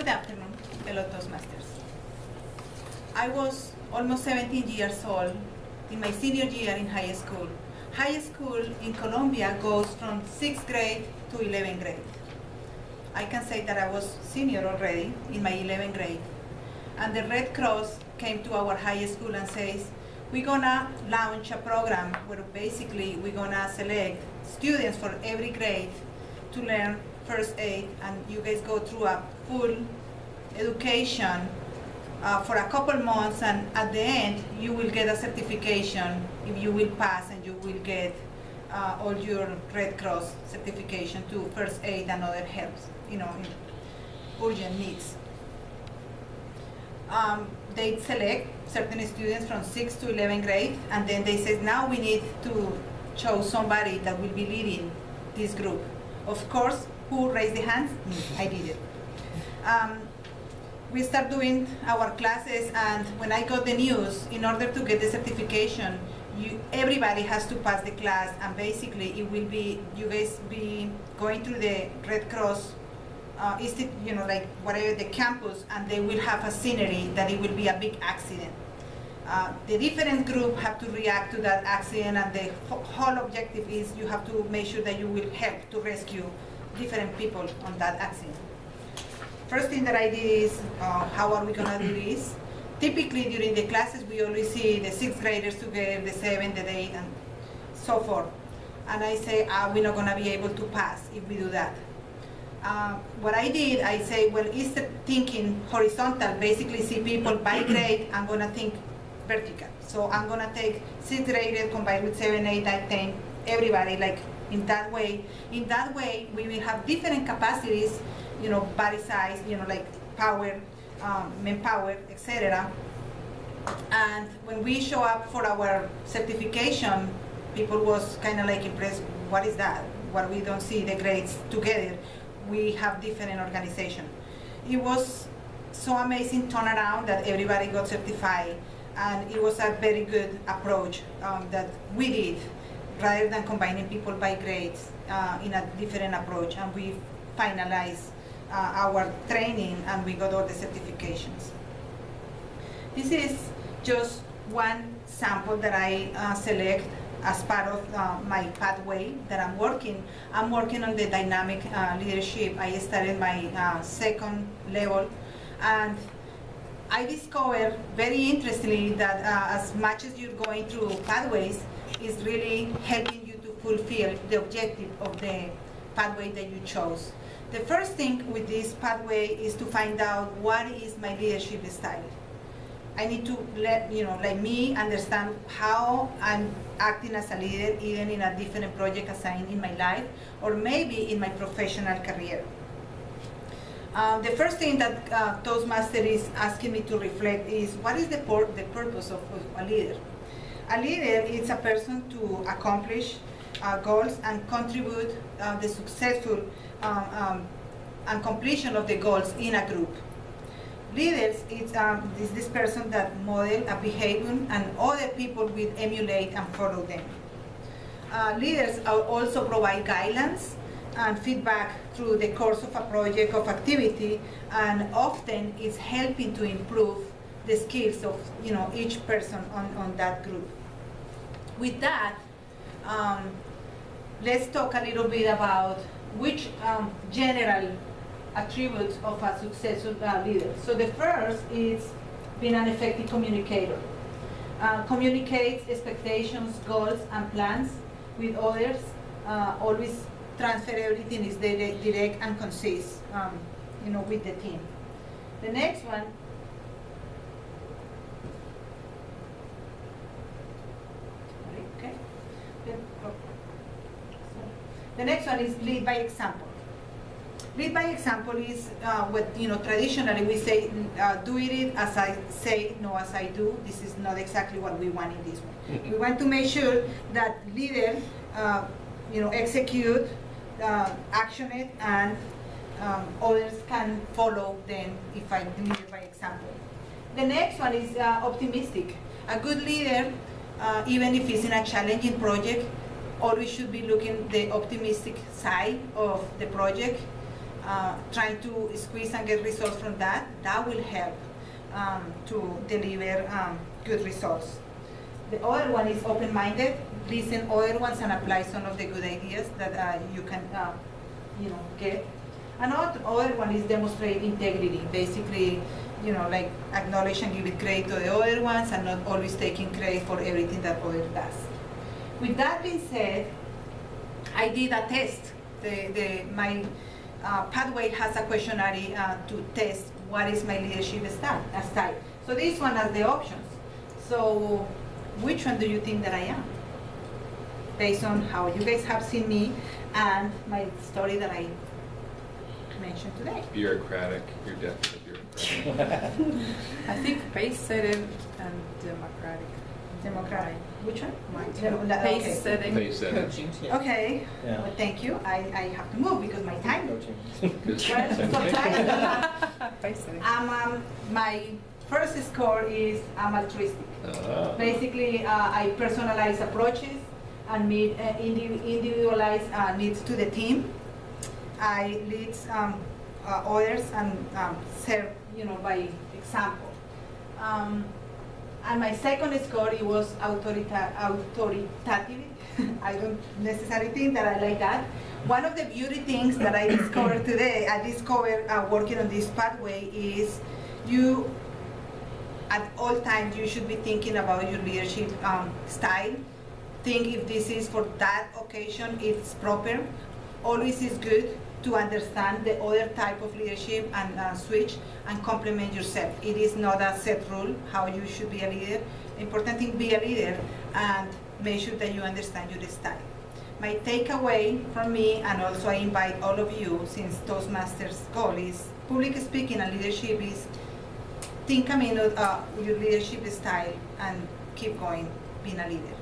Good afternoon, fellow Toastmasters. I was almost 17 years old in my senior year in high school. High school in Colombia goes from 6th grade to 11th grade. I can say that I was senior already in my 11th grade. And the Red Cross came to our high school and says, we're gonna launch a program where basically we're gonna select students for every grade to learn first aid, and you guys go through a full education for a couple months, and at the end you will get a certification if you will pass, and you will get all your Red Cross certification to first aid and other helps, in urgent needs. They select certain students from 6th to 11th grade, and then they say, now we need to choose somebody that will be leading this group. Of course, who raised the hands? Me, I did it. We start doing our classes, and when I got the news, in order to get the certification, everybody has to pass the class, and basically it will be, you guys be going through the Red Cross like whatever the campus, and they will have a scenery that it will be a big accident. The different group have to react to that accident, and the whole objective is you have to make sure that you will help to rescue different people on that accident. First thing that I did is, how are we gonna do this? Typically during the classes we always see the 6th graders together, the 7th, the 8th, and so forth. And I say, we're not gonna be able to pass if we do that. What I did, I say, well, instead of thinking horizontal, basically see people by grade, I'm gonna think vertical. So I'm gonna take 6th graders combined with 7, 8, 9, 10, everybody, like in that way. In that way, we will have different capacities, body size, like power, manpower, etc. And when we show up for our certification, people was kind of like impressed, what is that? What we don't see the grades together. We have different organization. It was so amazing turnaround that everybody got certified, and it was a very good approach that we did, rather than combining people by grades in a different approach, and we finalized our training, and we got all the certifications. This is just one sample that I select as part of my pathway that I'm working. I'm working on the dynamic leadership. I started my 2nd level, and I discovered very interestingly that as much as you're going through pathways, it's really helping you to fulfill the objective of the pathway that you chose. The first thing with this pathway is to find out what is my leadership style. I need to let, like me, understand how I'm acting as a leader, even in a different project assigned in my life, or maybe in my professional career. The first thing that Toastmaster is asking me to reflect is, what is the purpose of a leader? A leader is a person to accomplish goals and contribute the successful and completion of the goals in a group. Leaders is this person that model a behavior, and other people will emulate and follow them. Leaders also provide guidelines and feedback through the course of a project of activity, and often is helping to improve the skills of each person on that group. With that, let's talk a little bit about which general attributes of a successful leader. So the first is being an effective communicator. Communicates expectations, goals, and plans with others. Always transfer everything is direct and concise, with the team. The next one. Okay. The next one is lead by example. Lead by example is what traditionally we say, do it as I say, no as I do. This is not exactly what we want in this one. We want to make sure that leaders, execute, action it, and others can follow them if I lead by example. The next one is optimistic. A good leader, even if it's in a challenging project, always should be looking the optimistic side of the project. trying to squeeze and get results from that, that will help to deliver good results. The other one is open-minded, listen other ones and apply some of the good ideas that you can get. Another one is demonstrate integrity, basically, like acknowledge and give it credit to the other ones and not always taking credit for everything that other does. With that being said, I did a test. My pathway has a questionnaire to test what is my leadership style. So this one has the options. So which one do you think that I am? Based on how you guys have seen me and my story that I mentioned today. Bureaucratic, you're definitely bureaucratic. I think pace-setting and democratic. Democratic. Which one? Pace-setting. Pace-setting. Coaching too. Okay. Yeah. Well, thank you. I have to move because my time. Coaching. Good. Pace-setting. My first score is I'm altruistic. Basically, I personalize approaches and meet individualize needs to the team. I lead others and serve, by example. And my second score, it was authoritative. I don't necessarily think that I like that. One of the beauty things that I discovered today, working on this pathway, is you, at all times, you should be thinking about your leadership style. Think if this is for that occasion, it's proper. Always is good to understand the other type of leadership and switch and complement yourself. It is not a set rule how you should be a leader. Important thing, be a leader and make sure that you understand your style. My takeaway from me, and also I invite all of you, since Toastmasters goal is public speaking and leadership, is think a minute your leadership style and keep going being a leader.